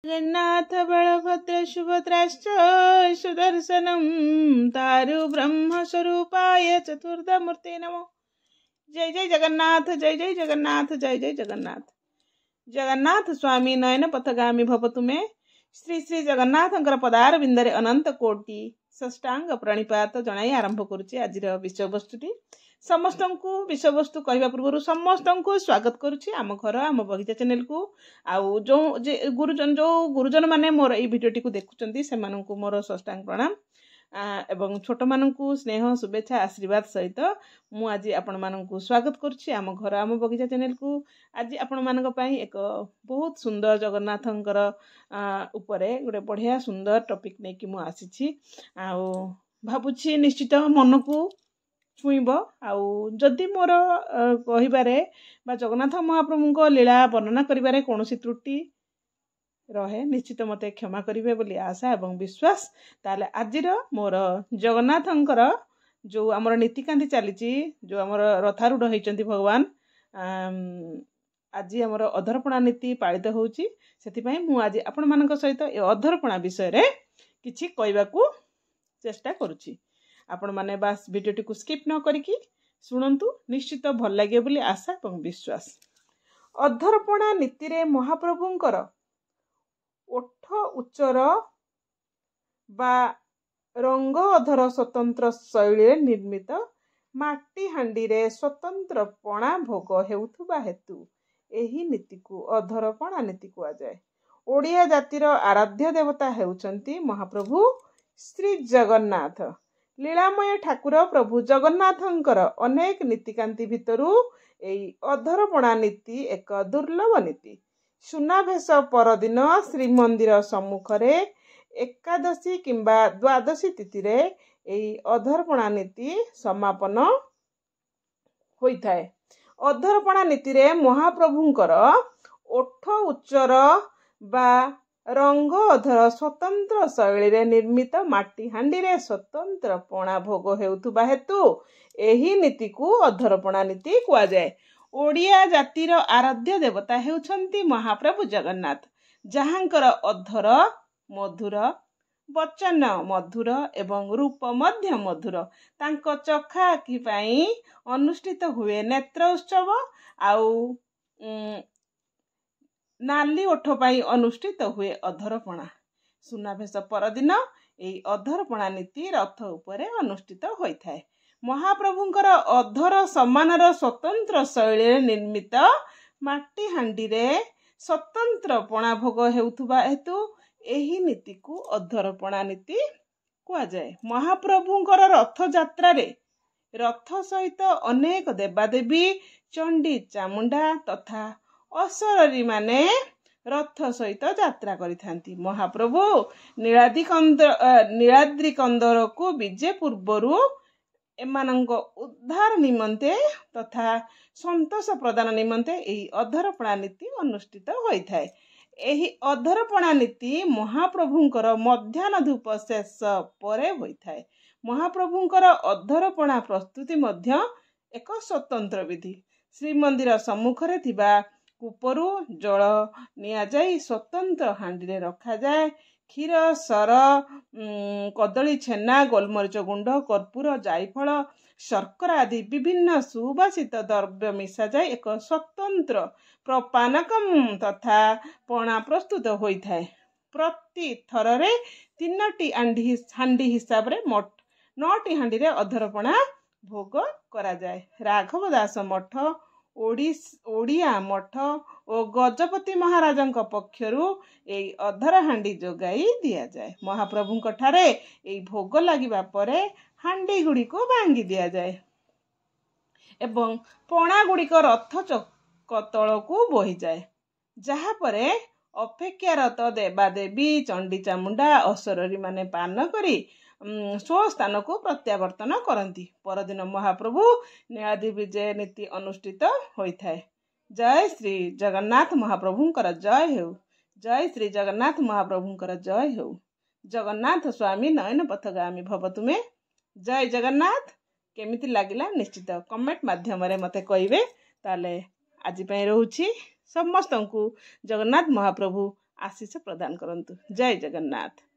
जगन्नाथ बलभद्र सुभद्राश्च सुदर्शनम तारु ब्रह्म स्वरूपाय चतुर्धमूर्ते नमो। जय जय जगन्नाथ, जय जय जगन्नाथ, जय जय जगन्नाथ। जगन्नाथ स्वामी नयन पथगामी भवतु मे। श्री श्री जगन्नाथंकर पदार बिंदरे अनंत कोटि षष्टांग प्रणिपात जनाई आरंभ करुछि आजिर विषय वस्तुटी। समस्त को विषय वस्तु कहवा पूर्व समस्त को स्वागत करुछि आम घर आम बगीचा चैनल को। आउ जो गुरुजन माने मोर ई भिडियोटी को देखुचंती सेमानंकु मोर षष्टांग प्रणाम एवं छोट मानंकु स्नेह शुभेच्छा आशीर्वाद सहित मु आज आपण मानंकु स्वागत करुछि आम घर आम बगीचा चैनल को। आज आपण मानक पई एक बहुत सुंदर जगन्नाथंकर उपरे गोटे बढ़िया सुंदर टॉपिक नै कि मु आसीछि। आउ भाबुछि निश्चित मन को छुईब। आउ जदि मोर कहिबारे बा जगन्नाथ महाप्रभुको लीला वर्णना करिबारे कोनोसी त्रुटि रहे निश्चित मते क्षमा करिवे बोली आशा एवं विश्वास। ताले आजिर मोर जगन्नाथंकर जो आमर नीतिकांति चलीची जो आमर रथारूढ़ होइचंती भगवान आज आमर अधरपणा नीति पालित होउची। सेथिपई मु आज आपण मानक सहित ए अधरपणा विषय रे किछि कहबाकू चेष्टा करूची। आपण माने बास वीडियोटी को स्किप न करिकी सुनंतु निश्चित भल लागे बोली आशा एवं विश्वास। अधरपणा नीति रे महाप्रभुंकर ओठ उच्चर बा रंग अधर स्वतंत्र शैली निर्मित माटी हांडी रे स्वतंत्र पणा भोग हेउथुबा हेतु एही नीति को अधरपणा नीति कुआ जाए। ओडिया जातिर आराध्य देवता हेउचंती महाप्रभु श्री जगन्नाथ। लीलामय ठाकुर प्रभु जगन्नाथंकर अनेक नीतिकांति भितरु एई अधरपणा नीति एक दुर्लभ नीति। सुनाभेश परदिन श्रीमंदिर सम्मुखरे एकादशी किंबा द्वादशी तिथि रे एई अधरपणा नीति समापन होइथाय। अधरपणा नीति रे महाप्रभुंकर ओठ उच्चर बा रंग अधर स्वतंत्र शैली रे निर्मित माटी हांडी रे स्वतंत्र पणा भोग हेउथुबा हेतु एही नीति को अधरपणा नीति कुआ जाए। ओडिया जातिर आराध्य देवता हेउछंती महाप्रभु जगन्नाथ जहांकर अधर मधुर वचन मधुर एवं रूप मध्य मधुर तांको चखा आखि पई अनुष्ठित हुए नेत्र उत्सव आउ नाली ओठ पाई अनुष्ठित हुए अधरपणा। सुनाभेश परदिन एई अधरपणा नीति रथ उपरे अनुष्ठित होइथाय। महाप्रभुंकर अधर सम्मानर स्वतंत्र शैली निर्मित माटी हांडी रे स्वतंत्र पणा भोग हेउथुबा हेतु एही नीति को अधरपणा नीति कुआ जाए। महाप्रभुंकर रथ यात्रा रे रथ सहित अनेक देवादेवी चंडी चामुंडा तथा असररी माने रथ सहित यात्रा करिथांती। महाप्रभु नीलाद्रि कंदर को विजय पूर्वरु एमानंग उद्धार निमंते तथा संतोष प्रदान निमंते एही अधरपणा नीति अनुष्ठित होइथाय। एही अधरपणा नीति महाप्रभुंकर मध्याह्न धूप शेष परे होइथाय। महाप्रभुंकर अधरपणा प्रस्तुति मध्य एक स्वतंत्र विधि। श्रीमंदिर सम्मुखरे थिबा कूपरू जल निया जाई स्वतंत्र हांडी रे रखा जाए। क्षीर सर कदली छेना गोलमरीच गुंड कर्पूर जायफल शर्करा आदि विभिन्न सुवासित द्रव्य मिसा जाए एक स्वतंत्र प्रपानकम तथा पणा प्रस्तुत होइथाय। प्रति थररे 3टी हांडी हिसाब रे मोट 9टी हांडी रे अधरपणा भोग करा जाए। राघव दास मठ ओडिया मठ और गजपति महाराजंक पक्षरु एई अधर हांडी जोगाई दिया जाए। महाप्रभुंक ठारे एई भोग लागिबा परे हांडी गुडी को भांगी दिया जाए एवं पणा गुडी को रथ चक तळ को बोही जाए। जहा परे अपेक्षारत देवादेवी चंडी चामुंडा असररी माने पान करी स्व स्थान को प्रत्यावर्तन करती। परदिन महाप्रभु नीलाद्रि विजय नीति अनुष्ठित होइथाय। जय श्री जगन्नाथ महाप्रभुंकर जय हेउ। जय श्री जगन्नाथ महाप्रभुंकर जय हेउ। जगन्नाथ स्वामी नयन पथगामी भवतु मे। जय जगन्नाथ। केमिति लागिला निश्चित कमेंट माध्यम रे मते कहिबे। ताले आजि पई रहउछि समस्त को जगन्नाथ महाप्रभु आशीष प्रदान करंतु। जय जगन्नाथ।